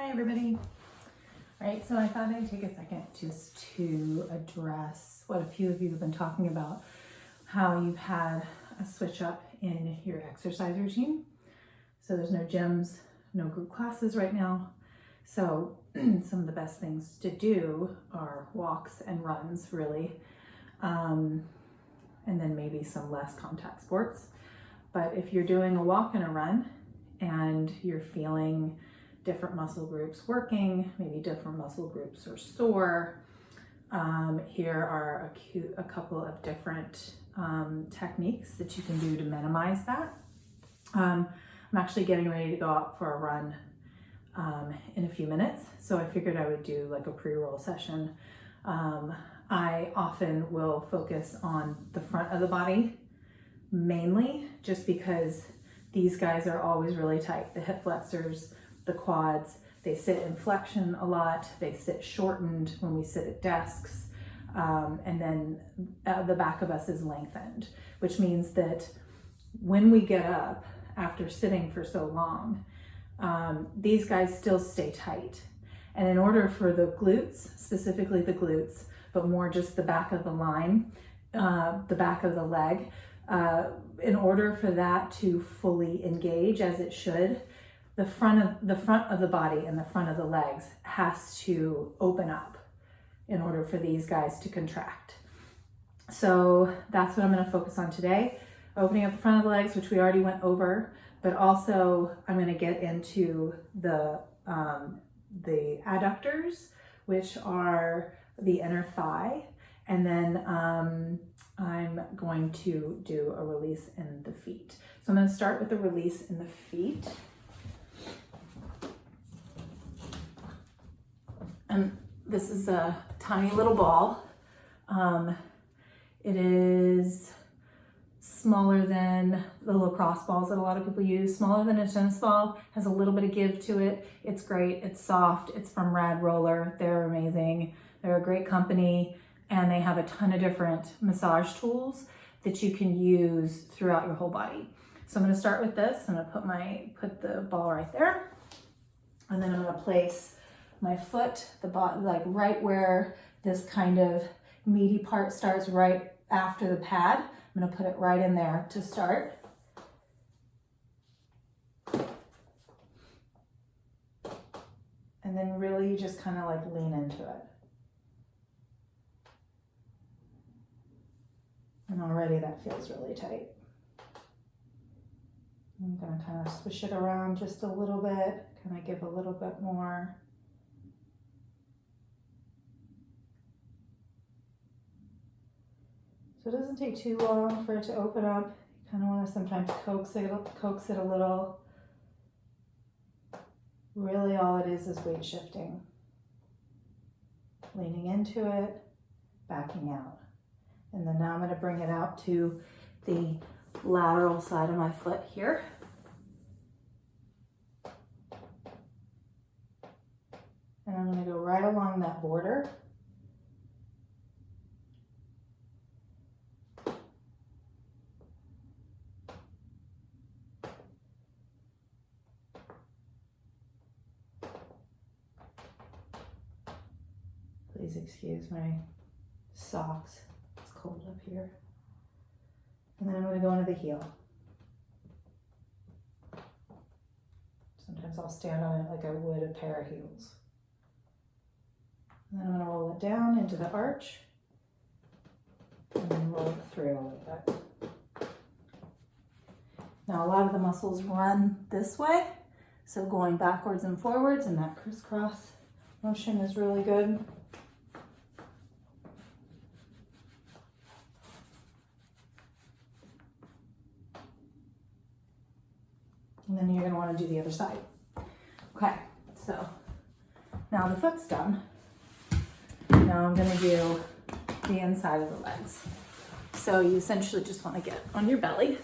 Hi everybody. All right, so I thought I'd take a second just to address what a few of you have been talking about, how you've had a switch up in your exercise routine. So there's no gyms, no group classes right now. So some of the best things to do are walks and runs, really. And then maybe some less contact sports. But if you're doing a walk and a run and you're feeling different muscle groups working, maybe different muscle groups are sore, here are a couple of different techniques that you can do to minimize that. I'm actually getting ready to go out for a run in a few minutes, so I figured I would do like a pre-roll session. I often will focus on the front of the body mainly, just because these guys are always really tight. The hip flexors, the quads, they sit in flexion a lot. They sit shortened when we sit at desks. And then the back of us is lengthened, which means that when we get up after sitting for so long, these guys still stay tight. And in order for the glutes, specifically the glutes, but more just the back of the line, the back of the leg, in order for that to fully engage as it should, the front of the body and the front of the legs has to open up in order for these guys to contract. So that's what I'm going to focus on today. Opening up the front of the legs, which we already went over, but also I'm going to get into the adductors, which are the inner thigh, and then I'm going to do a release in the feet. So I'm going to start with the release in the feet. And this is a tiny little ball. It is smaller than the lacrosse balls that a lot of people use, smaller than a tennis ball, has a little bit of give to it. It's great, it's soft, it's from Rad Roller. They're amazing. They're a great company, and they have a ton of different massage tools that you can use throughout your whole body. So I'm gonna start with this. I'm gonna put the ball right there, and then I'm gonna place my foot, like right where this kind of meaty part starts, right after the pad. I'm gonna put it right in there to start. And then really just kind of like lean into it. And already that feels really tight. I'm gonna kind of swish it around just a little bit, kind of give a little bit more. So it doesn't take too long for it to open up. You kind of want to sometimes coax it a little. Really all it is weight shifting. Leaning into it, backing out. And then now I'm going to bring it out to the lateral side of my foot here. And I'm going to go right along that border. Please excuse my socks. It's cold up here. And then I'm going to go into the heel. Sometimes I'll stand on it like I would a pair of heels. And then I'm going to roll it down into the arch and then roll it through a little bit. Now a lot of the muscles run this way, so going backwards and forwards, and that crisscross motion is really good. And then you're going to want to do the other side. Okay, so now the foot's done. Now I'm going to do the inside of the legs. So you essentially just want to get on your belly,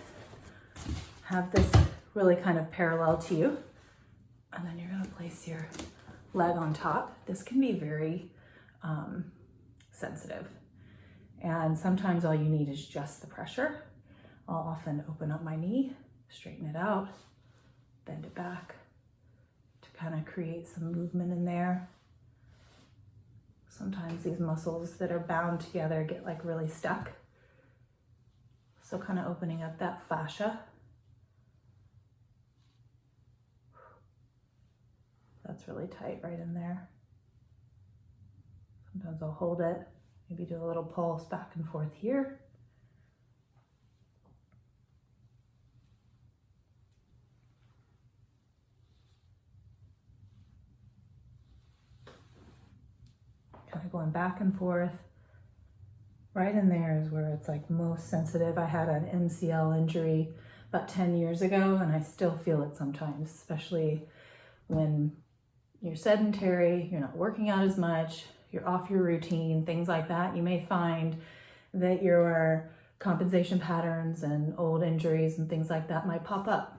have this really kind of parallel to you, and then you're going to place your leg on top. This can be very sensitive, and sometimes all you need is just the pressure. I'll often open up my knee, straighten it out, bend it back to kind of create some movement in there. Sometimes these muscles that are bound together get like really stuck. So kind of opening up that fascia. That's really tight right in there. Sometimes I'll hold it, maybe do a little pulse back and forth here. Kind of going back and forth. Right in there is where it's like most sensitive. I had an MCL injury about 10 years ago and I still feel it sometimes, especially when you're sedentary, you're not working out as much, you're off your routine, things like that. You may find that your compensation patterns and old injuries and things like that might pop up.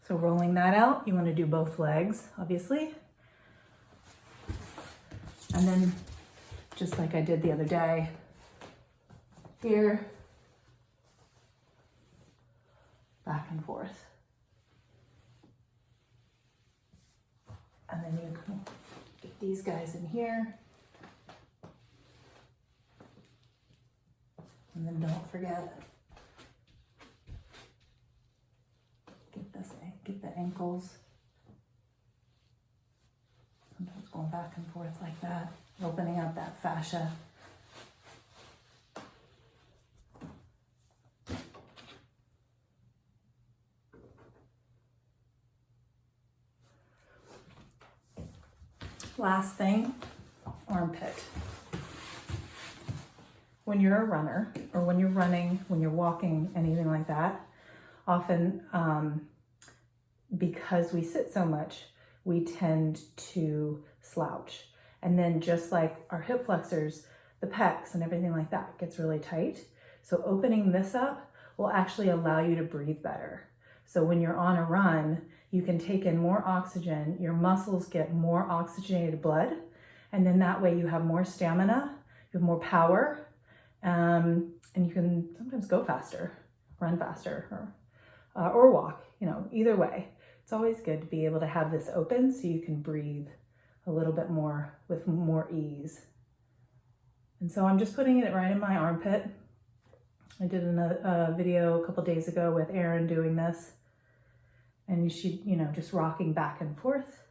So rolling that out, you want to do both legs, obviously. And then just like I did the other day, here, back and forth. And then you can get these guys in here. And then don't forget, get the ankles. Sometimes going back and forth like that, opening up that fascia. Last thing, armpit. When you're a runner, or when you're running, when you're walking, anything like that, often because we sit so much, we tend to slouch. And then just like our hip flexors, the pecs and everything like that gets really tight. So opening this up will actually allow you to breathe better. So when you're on a run, you can take in more oxygen, your muscles get more oxygenated blood, and then that way you have more stamina, you have more power, and you can sometimes go faster, run faster, or walk, either way. It's always good to be able to have this open so you can breathe a little bit more with more ease. And so I'm just putting it right in my armpit. I did a video a couple days ago with Erin doing this, and she, just rocking back and forth.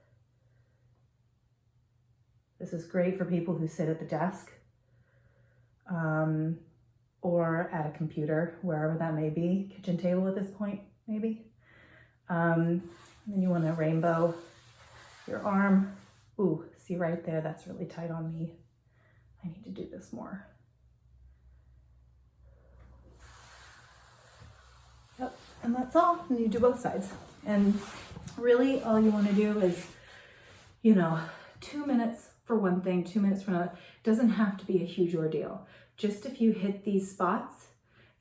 This is great for people who sit at the desk, or at a computer, wherever that may be, kitchen table at this point, maybe. Then you want to rainbow your arm. Ooh, see right there, that's really tight on me. I need to do this more. Yep, and that's all. And you do both sides. And really all you want to do is, 2 minutes for one thing, 2 minutes for another. It doesn't have to be a huge ordeal. Just if you hit these spots,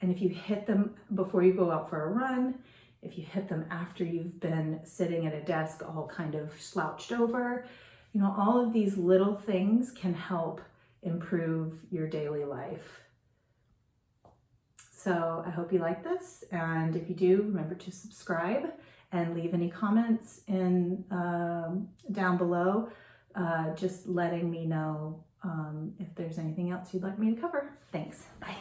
and if you hit them before you go out for a run, if you hit them after you've been sitting at a desk all kind of slouched over, all of these little things can help improve your daily life. So I hope you like this, and if you do, remember to subscribe and leave any comments in down below, just letting me know if there's anything else you'd like me to cover. Thanks. Bye.